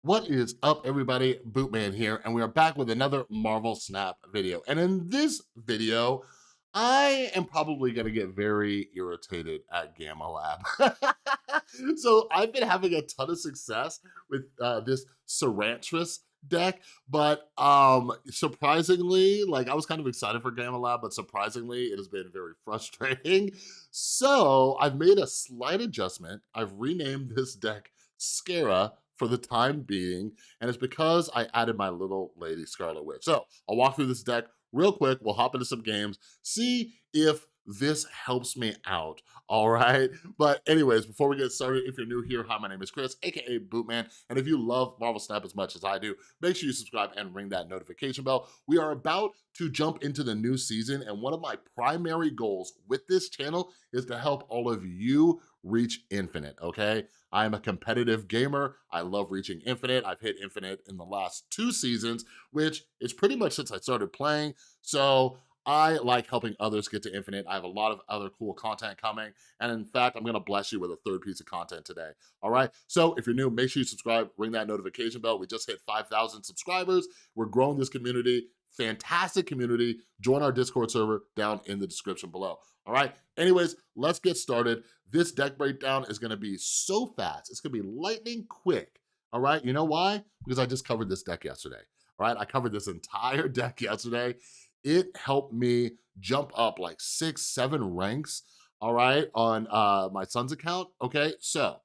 What is up, everybody? Bootman here, and we are back with another Marvel Snap video. And in this video, I am probably gonna get very irritated at Gamme Lab. So I've been having a ton of success with this Serantress deck, but surprisingly, like I was kind of excited for Gamme Lab, but surprisingly, it has been very frustrating. So I've made a slight adjustment. I've renamed this deck Scara for the time being, and it's because I added my little lady Scarlet Witch. So I'll walk through this deck real quick, we'll hop into some games, see if this helps me out, all right? But anyways, before we get started, if you're new here, hi, my name is Chris, AKA Bootman, and if you love Marvel Snap as much as I do, make sure you subscribe and ring that notification bell. We are about to jump into the new season, and one of my primary goals with this channel is to help all of you reach infinite, okay? I am a competitive gamer. I love reaching infinite. I've hit infinite in the last 2 seasons, which is pretty much since I started playing. So I like helping others get to infinite. I have a lot of other cool content coming. And in fact, I'm gonna bless you with a 3rd piece of content today, all right? So if you're new, make sure you subscribe, ring that notification bell. We just hit 5,000 subscribers. We're growing this community, fantastic community. Join our Discord server down in the description below, all right? Anyways, let's get started. This deck breakdown is gonna be so fast. It's gonna be lightning quick, all right? You know why? Because I just covered this deck yesterday, all right? I covered this entire deck yesterday. It helped me jump up like 6, 7 ranks, all right, on my son's account, okay? So,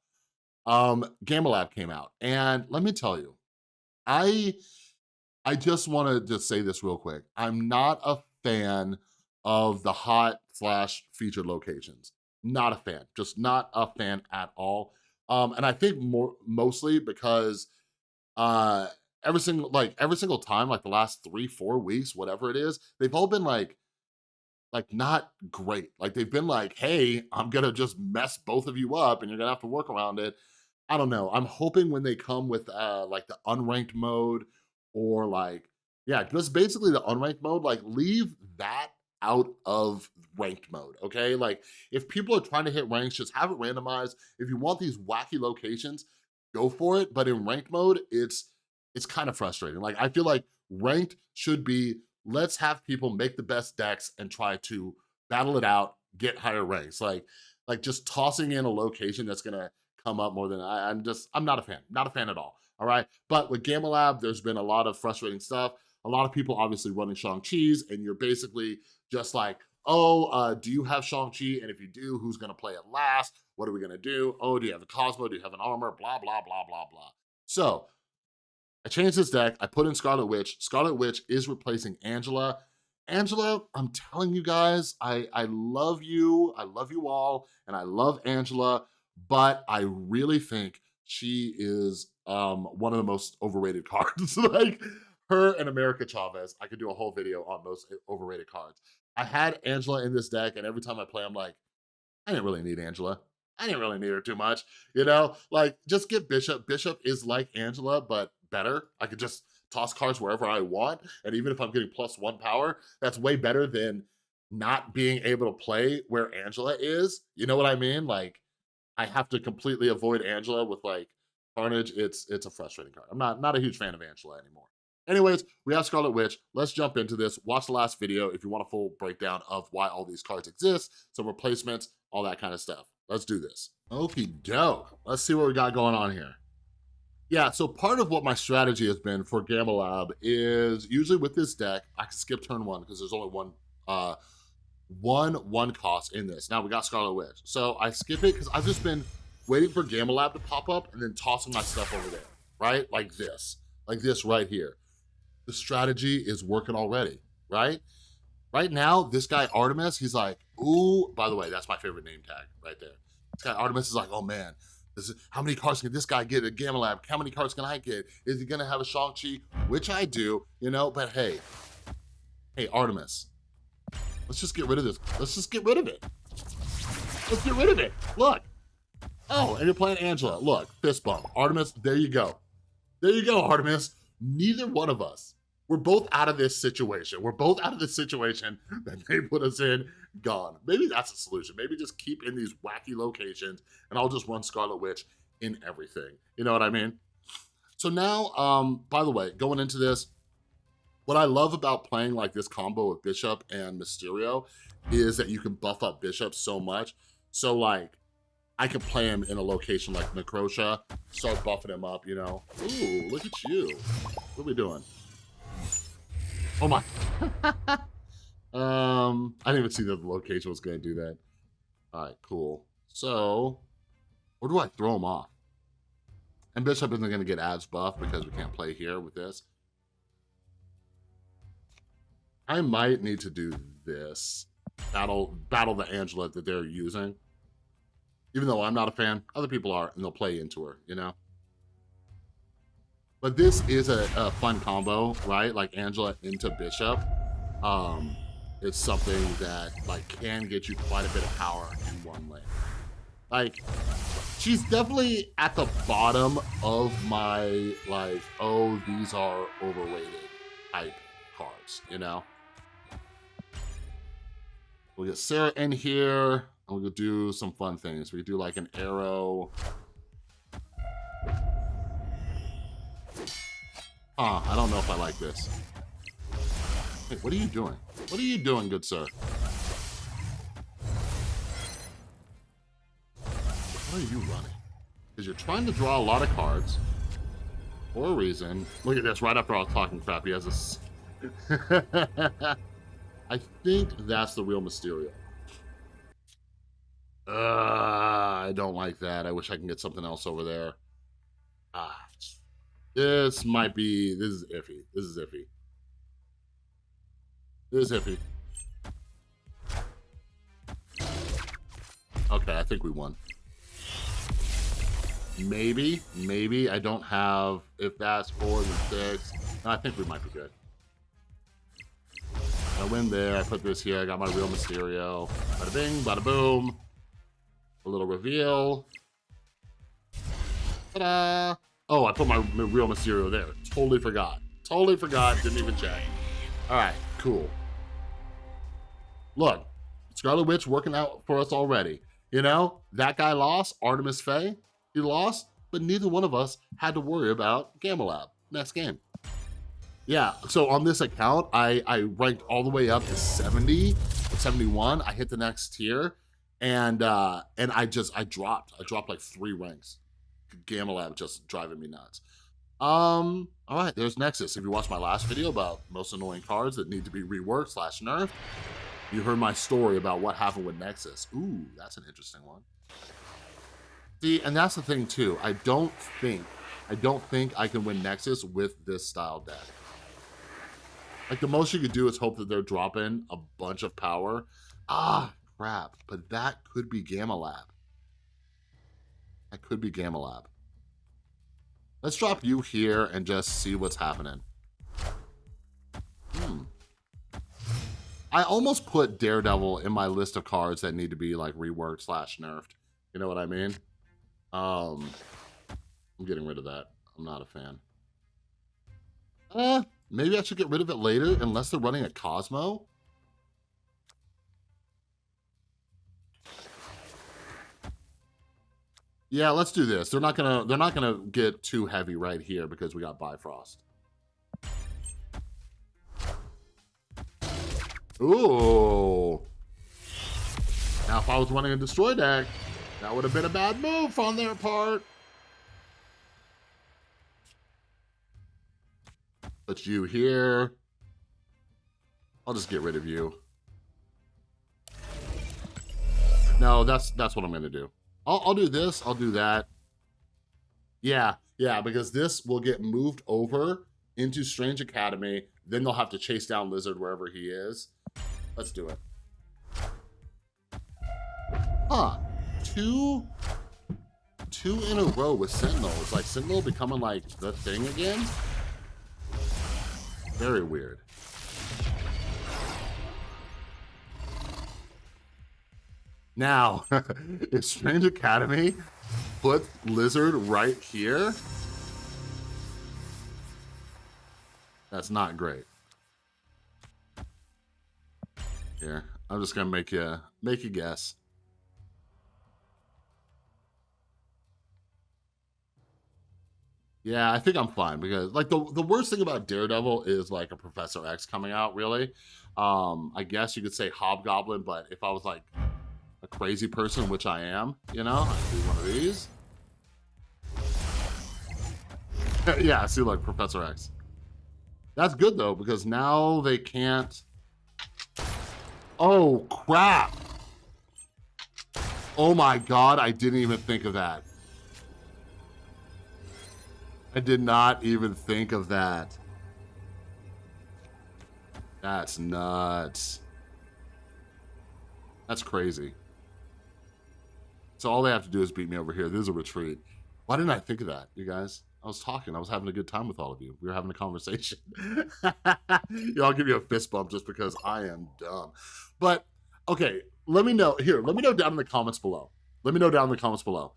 Gamme Lab came out, and let me tell you, I I just wanna just say this real quick. I'm not a fan of the hot slash featured locations. Not a fan, just not a fan at all. And I think mostly because uh every single time, like the last 3, 4 weeks, whatever it is, they've all been like not great. Like they've been like, hey, I'm gonna just mess both of you up and you're gonna have to work around it. I don't know. I'm hoping when they come with like the unranked mode or like, yeah, just basically the unranked mode, like leave that out of ranked mode, okay? Like if people are trying to hit ranks, just have it randomized. If you want these wacky locations, go for it. But in ranked mode, it's kind of frustrating. Like I feel like ranked should be, let's have people make the best decks and try to battle it out, get higher ranks. Like just tossing in a location that's gonna come up more than I'm not a fan at all, all right? But with Gamme Lab, there's been a lot of frustrating stuff. A lot of people obviously running Shang-Chi's, and you're basically just like, oh, do you have Shang-Chi? And if you do, who's gonna play it last? What are we gonna do? Oh, do you have a Cosmo? Do you have an armor? Blah, blah, blah, blah, blah. So I changed this deck, I put in Scarlet Witch. Scarlet Witch is replacing Angela. Angela, I'm telling you guys, I love you all, and I love Angela, but I really think she is one of the most overrated cards. Like her and America Chavez, I could do a whole video on most overrated cards. I had Angela in this deck, and every time I play, I'm like, I didn't really need Angela. I didn't really need her too much, you know? Like, just get Bishop. Bishop is like Angela, but better. I could just toss cards wherever I want, and even if I'm getting +1 power, that's way better than not being able to play where Angela is. You know what I mean? Like, I have to completely avoid Angela with like Carnage. It's a frustrating card. I'm not a huge fan of Angela anymore. Anyways, we have Scarlet Witch. Let's jump into this. Watch the last video if you want a full breakdown of why all these cards exist, some replacements, all that kind of stuff. Let's do this. Okie doke. Let's see what we got going on here. Yeah, so part of what my strategy has been for Gamme Lab is usually with this deck, I can skip turn 1 because there's only one cost in this. Now we got Scarlet Witch. So I skip it because I've just been waiting for Gamme Lab to pop up and then tossing my stuff over there, right? Like this right here. The strategy is working already, right? Right now, this guy Artemis, he's like, ooh, by the way, that's my favorite name tag right there. This guy Artemis is like, oh man, how many cards can this guy get at Gamme Lab? How many cards can I get? Is he gonna have a Shang-Chi? Which I do, you know, but hey, Artemis, let's just get rid of this. Let's just get rid of it. Let's get rid of it. Look. Oh, and you're playing Angela. Look, fist bump. Artemis, there you go. There you go, Artemis. Neither one of us. We're both out of this situation. We're both out of this situation that they put us in, gone. Maybe that's a solution. Maybe just keep in these wacky locations and I'll just run Scarlet Witch in everything. You know what I mean? So now, by the way, going into this, what I love about playing like this combo of Bishop and Mysterio is that you can buff up Bishop so much. So like, I could play him in a location like Necrosha, start buffing him up, you know? Ooh, look at you. What are we doing? Oh my. I didn't even see that the location was gonna do that. All right, cool. So, where do I throw him off? And Bishop isn't gonna get abs buff because we can't play here with this. I might need to do this. Battle the Angela that they're using. Even though I'm not a fan, other people are, and they'll play into her, you know? But this is a fun combo, right? Like Angela into Bishop. It's something that like can get you quite a bit of power in one lane. Like, she's definitely at the bottom of my, like, oh, these are overrated type cards, you know? We'll get Sarah in here, and we'll do some fun things. We could do like an arrow. I don't know if I like this. Hey, what are you doing? What are you doing, good sir? What are you running? Because you're trying to draw a lot of cards for a reason. Look at this, right after I was talking crap, he has this. I think that's the real Mysterio. I don't like that. I wish I can get something else over there. This might be, this is iffy. This is iffy. This is iffy. Okay, I think we won. Maybe, I don't have, if that's 4 then 6. No, I think we might be good. I win there, I put this here, I got my real Mysterio. Bada bing, bada boom. A little reveal. Ta-da! Oh, I put my real Mysterio there. Totally forgot. Totally forgot, didn't even check. All right, cool. Look, Scarlet Witch working out for us already. You know, that guy lost, Artemis Faye, he lost, but neither one of us had to worry about Gamme Lab next game. Yeah, so on this account, I ranked all the way up to 70, 71. I hit the next tier, and I dropped like 3 ranks. Gamme Lab just driving me nuts. All right, there's Nexus. If you watched my last video about most annoying cards that need to be reworked / nerfed, you heard my story about what happened with Nexus. Ooh, that's an interesting one. See, and that's the thing too. I don't think I can win Nexus with this style deck. Like, the most you could do is hope that they're dropping a bunch of power. Ah, crap. But that could be Gamme Lab. That could be Gamme Lab. Let's drop you here and just see what's happening. I almost put Daredevil in my list of cards that need to be like reworked / nerfed. You know what I mean? I'm getting rid of that. I'm not a fan. Maybe I should get rid of it later unless they're running a Cosmo. Yeah, let's do this. They're not gonna get too heavy right here because we got Bifrost. Ooh. Now, if I was running a Destroy deck, that would have been a bad move on their part. Put you here. I'll just get rid of you. No, that's what I'm gonna do. I'll do this, I'll do that. Yeah, because this will get moved over into Strange Academy, then they'll have to chase down Lizard wherever he is. Let's do it. Huh, two in a row with Sentinels. Like, Sentinel becoming like the thing again? Very weird. Now, if Strange Academy put Lizard right here, that's not great. Here, I'm just gonna make you guess. Yeah, I think I'm fine because like the worst thing about Daredevil is like a Professor X coming out, really. I guess you could say Hobgoblin, but if I was like a crazy person, which I am, you know, I'd do one of these. Yeah, see, like Professor X. That's good though, because now they can't. Oh crap! Oh my god, I didn't even think of that. I did not even think of that. That's nuts. That's crazy. So all they have to do is beat me over here. This is a retreat. Why didn't I think of that, you guys? I was talking. I was having a good time with all of you. We were having a conversation. Y'all give me a fist bump just because I am dumb. But okay, let me know here. Let me know down in the comments below. Let me know down in the comments below.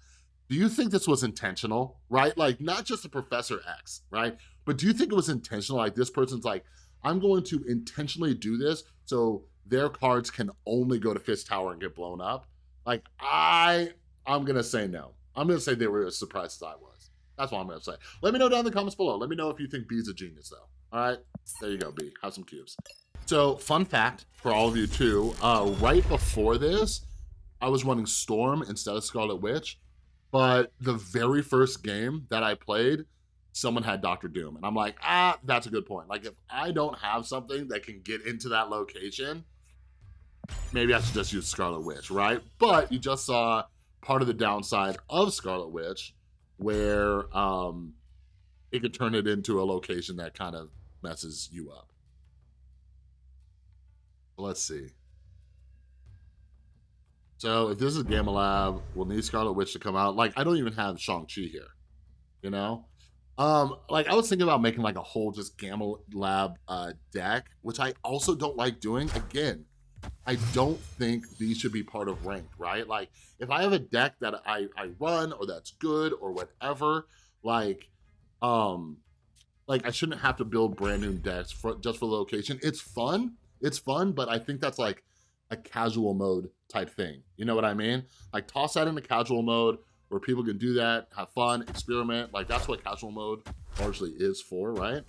Do you think this was intentional, right? Like not just the Professor X, right? But do you think it was intentional? Like this person's like, I'm going to intentionally do this so their cards can only go to Fist Tower and get blown up. Like I'm gonna say no. I'm gonna say they were as surprised as I was. That's what I'm gonna say. Let me know down in the comments below. Let me know if you think B's a genius though. All right, there you go, B. Have some cubes. So fun fact for all of you too, right before this, I was running Storm instead of Scarlet Witch, but the very first game that I played, someone had Doctor Doom. And I'm like, that's a good point. Like if I don't have something that can get into that location, maybe I should just use Scarlet Witch, right? But you just saw part of the downside of Scarlet Witch where it could turn it into a location that kind of messes you up. Let's see. So if this is Gamme Lab, we'll need Scarlet Witch to come out. Like, I don't even have Shang-Chi here, you know? Like I was thinking about making like a whole just Gamme Lab deck, which I also don't like doing. Again, I don't think these should be part of ranked, right? Like if I have a deck that I run or that's good or whatever, like I shouldn't have to build brand new decks just for the location. It's fun, but I think that's like a casual mode type thing. You know what I mean? Like toss that into casual mode where people can do that, have fun, experiment. Like that's what casual mode largely is for, right?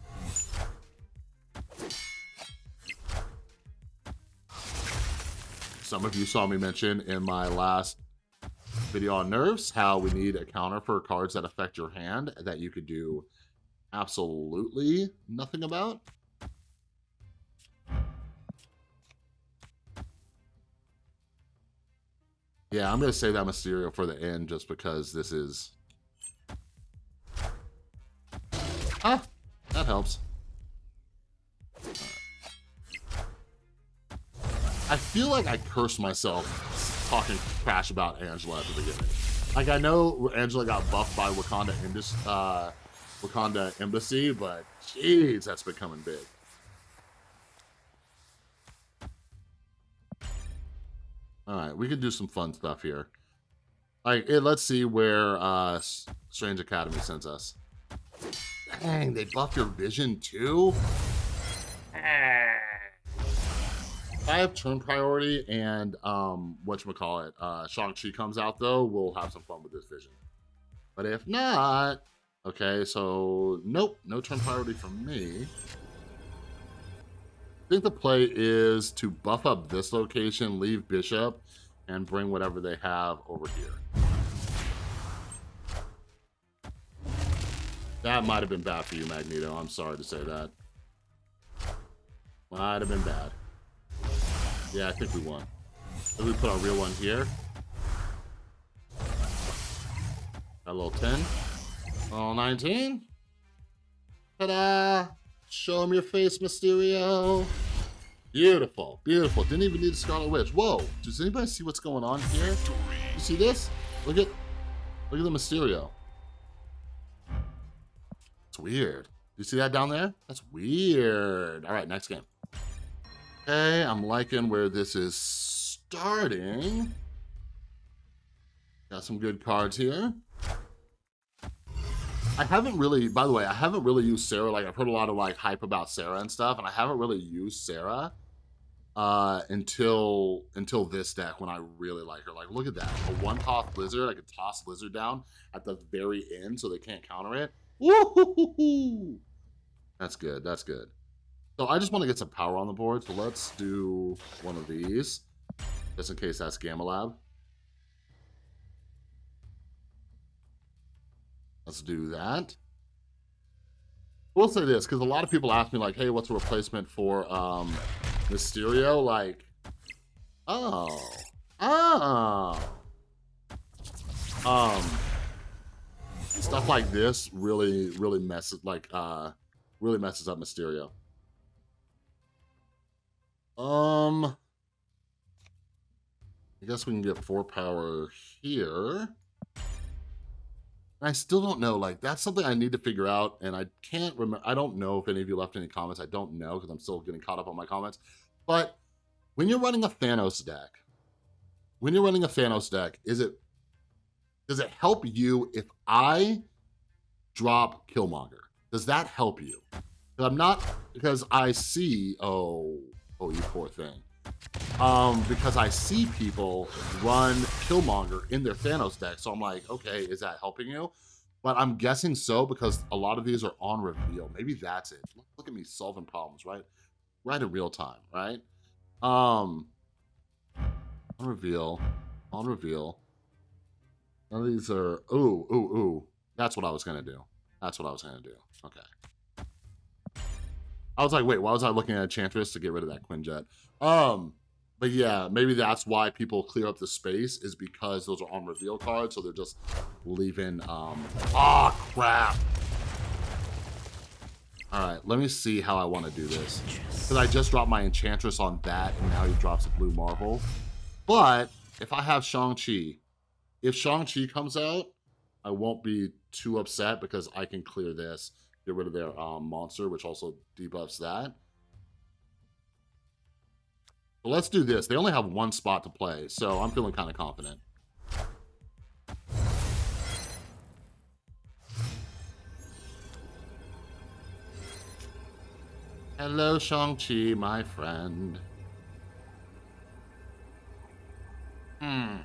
Some of you saw me mention in my last video on nerfs how we need a counter for cards that affect your hand that you could do absolutely nothing about. Yeah, I'm gonna save that Mysterio for the end just because this is... that helps. I feel like I cursed myself talking trash about Angela at the beginning. Like I know Angela got buffed by Wakanda Embassy, but jeez, that's becoming big. All right, we can do some fun stuff here. Like, let's see where Strange Academy sends us. Dang, they buff your vision too? If I have turn priority and whatchamacallit, Shang-Chi comes out though, we'll have some fun with this vision. But if not, okay, so nope, no turn priority from me. I think the play is to buff up this location, leave Bishop, and bring whatever they have over here. That might have been bad for you, Magneto. I'm sorry to say that. Might have been bad. Yeah, I think we won. So we put our real one here. Got a little 10. A little 19. Ta-da! Show him your face, Mysterio. Beautiful, beautiful. Didn't even need a Scarlet Witch. Whoa, does anybody see what's going on here? You see this? Look at the Mysterio. It's weird. You see that down there? That's weird. All right, next game. Okay, I'm liking where this is starting. Got some good cards here. I haven't really, by the way, I haven't really used Sarah. Like I've heard a lot of like hype about Sarah and stuff, and I haven't really used Sarah until this deck when I really like her. Like look at that, a one-toss Blizzard. I could toss Blizzard down at the very end so they can't counter it. Woo-hoo-hoo-hoo. That's good. That's good. So I just want to get some power on the board. So let's do one of these, just in case that's Gamme Lab. Let's do that. We'll say this, because a lot of people ask me, like, hey, what's a replacement for Mysterio? Like, oh, oh. Stuff like this really messes, like, really messes up Mysterio. I guess we can get 4 power here. I still don't know, like, that's something I need to figure out, and I can't remember. I don't know if any of you left any comments. I don't know, because I'm still getting caught up on my comments. But when you're running a Thanos deck, does it help you if I drop Killmonger? Does that help you? Because I see, oh, you poor thing. Because I see people run Killmonger in their Thanos deck, so I'm like, okay, is that helping you? But I'm guessing so, because a lot of these are on reveal. Maybe that's it. Look at me solving problems, right? Right in real time, right? On reveal. None of these are, ooh. That's what I was gonna do. Okay. I was like, wait, why was I looking at Enchantress to get rid of that Quinjet? But yeah, maybe that's why people clear up the space, is because those are on reveal cards, so they're just leaving, crap. All right, let me see how I want to do this. Because I just dropped my Enchantress on that, and now he drops a blue Marvel. But if I have Shang-Chi, if Shang-Chi comes out, I won't be too upset, because I can clear this, get rid of their monster, which also debuffs that. But let's do this. They only have 1 spot to play, so I'm feeling kind of confident. Hello, Shang-Chi, my friend. I'm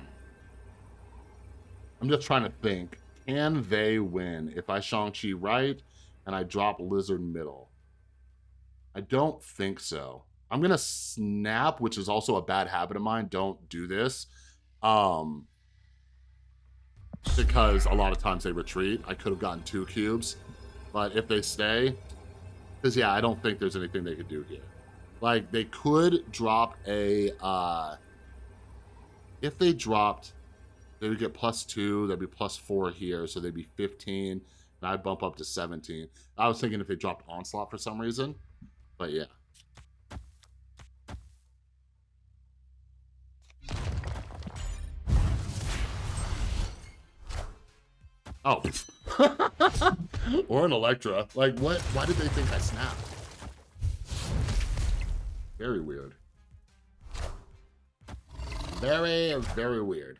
just trying to think. Can they win if I Shang-Chi right and I drop Lizard middle? I don't think so. I'm going to snap, which is also a bad habit of mine. Don't do this. Because a lot of times they retreat. I could have gotten 2 cubes. But if they stay, because yeah, I don't think there's anything they could do here. Like, they could drop a, if they dropped, they would get +2, that'd be +4 here, so they'd be 15, and I'd bump up to 17. I was thinking if they dropped Onslaught for some reason, but yeah. Oh. Or an Electra. Like, what? Why did they think I snapped? Very weird. Very, very weird.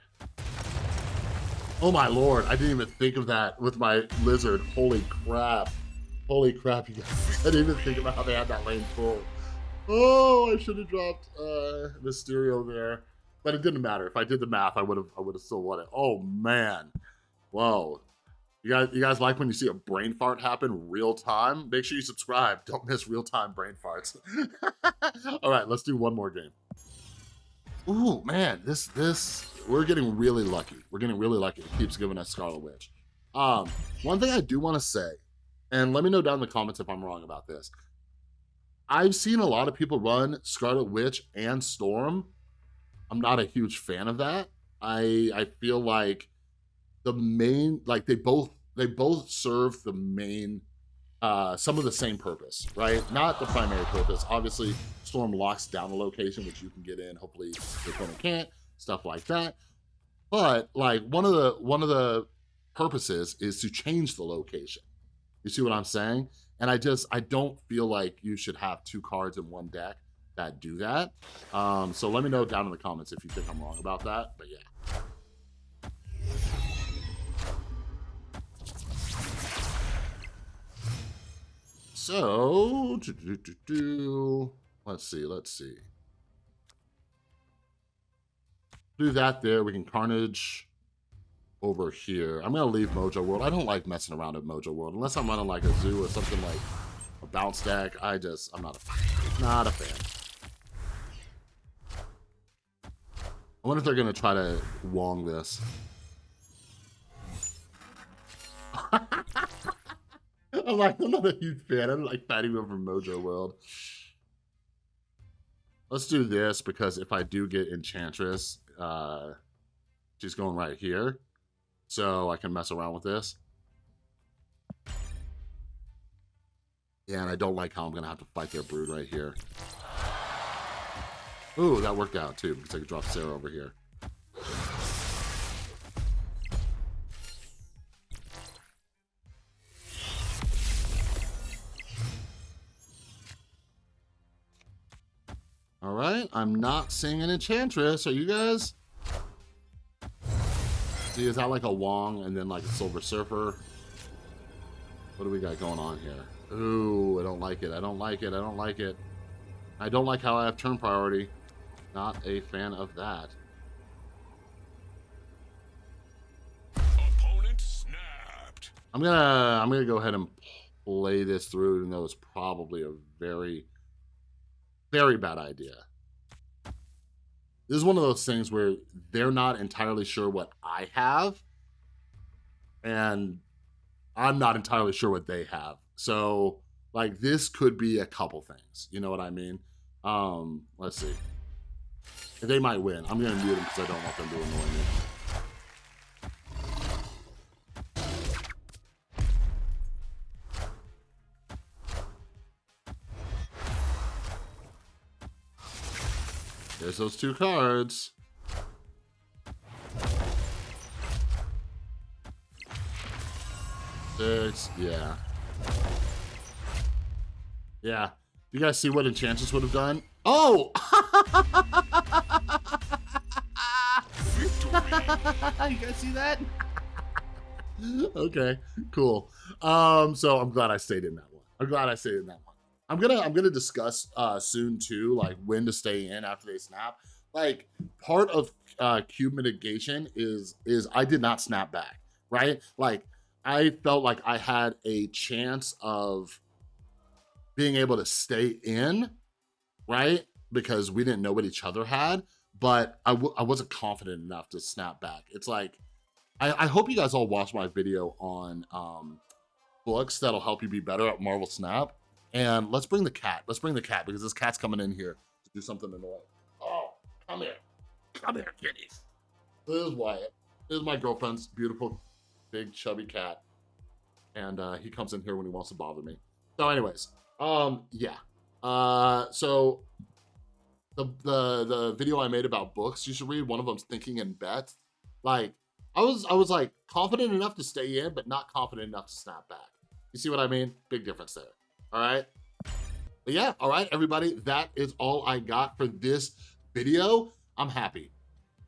Oh my lord, I didn't even think of that with my Lizard. Holy crap. Holy crap, you guys. I didn't even think about how they had that lane full. Oh, I should have dropped Mysterio there. But it didn't matter. If I did the math, I would have still won it. Oh man. Whoa. You guys like when you see a brain fart happen real time? Make sure you subscribe. Don't miss real time brain farts. All right, let's do one more game. Ooh, man, we're getting really lucky. We're getting really lucky. It keeps giving us Scarlet Witch. One thing I do want to say, and let me know down in the comments if I'm wrong about this. I've seen a lot of people run Scarlet Witch and Storm. I'm not a huge fan of that. I feel like the main, like they both serve the main, some of the same purpose, right? Not the primary purpose. Obviously, Storm locks down a location, which you can get in. Hopefully, your opponent can't. Stuff like that. But like one of the purposes is to change the location. You see what I'm saying? And I don't feel like you should have 2 cards in one deck that do that. So let me know down in the comments if you think I'm wrong about that. But yeah. So, let's see. Do that there. We can Carnage. over here. I'm gonna leave Mojo World. I don't like messing around at Mojo World unless I'm running like a zoo or something like a bounce deck. I'm not a fan. Not a fan. I wonder if they're gonna try to Wong this. I'm not a huge fan. I don't like fighting over Mojo World. Let's do this because if I do get Enchantress, she's going right here. So I can mess around with this. Yeah, and I don't like how I'm going to have to fight their Brood right here. Ooh, that worked out too because I could drop Sarah over here. All right, I'm not seeing an Enchantress. Are you guys? See, is that like a Wong and then like a Silver Surfer? What do we got going on here? Ooh, I don't like it. I don't like it. I don't like it. I don't like how I have turn priority. Not a fan of that. Opponent snapped. I'm gonna go ahead and play this through, even though it's probably a very, very bad idea. This is one of those things where they're not entirely sure what I have, and I'm not entirely sure what they have. So, like, this could be a couple things. You know what I mean? Let's see. They might win. I'm gonna mute them because I don't want them to annoy me. There's those two cards. Six, yeah. Yeah. You guys see what Enchantress would have done? Oh! You guys see that? Okay, cool. So I'm glad I stayed in that one. I'm glad I stayed in that one. I'm gonna discuss soon too, like when to stay in after they snap. Like part of cube mitigation is I did not snap back, right? Like I felt like I had a chance of being able to stay in, right? Because we didn't know what each other had, but I wasn't confident enough to snap back. It's like, I hope you guys all watch my video on books that'll help you be better at Marvel Snap. And let's bring the cat. Let's bring the cat because this cat's coming in here to do something annoying. Oh, come here. Come here, kitties. This is Wyatt. This is my girlfriend's beautiful, big, chubby cat. And he comes in here when he wants to bother me. So anyways, yeah. So the video I made about books you should read, one of them's Thinking in Bet. Like, I was like confident enough to stay in, but not confident enough to snap back. You see what I mean? Big difference there. All right. But yeah, all right, everybody, that is all I got for this video. I'm happy.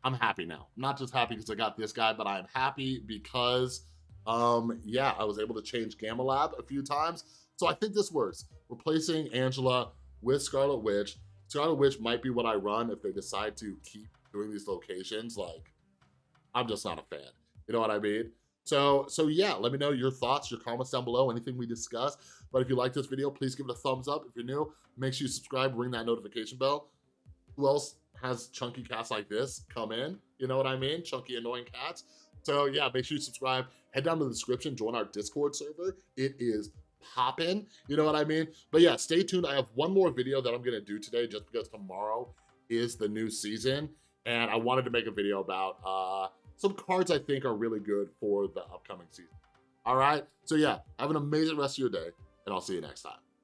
I'm happy now. I'm not just happy because I got this guy, but I'm happy because, yeah, I was able to change Gamme Lab a few times. So I think this works. Replacing Angela with Scarlet Witch. Scarlet Witch might be what I run if they decide to keep doing these locations. Like, I'm just not a fan. You know what I mean? So yeah, let me know your thoughts, your comments down below, anything we discussed. But if you like this video, please give it a thumbs up. If you're new, make sure you subscribe, ring that notification bell. Who else has chunky cats like this come in? You know what I mean? Chunky, annoying cats. So yeah, make sure you subscribe. Head down to the description, join our Discord server. It is poppin', you know what I mean? But yeah, stay tuned. I have one more video that I'm gonna do today just because tomorrow is the new season. And I wanted to make a video about some cards I think are really good for the upcoming season. All right, so yeah, have an amazing rest of your day, and I'll see you next time.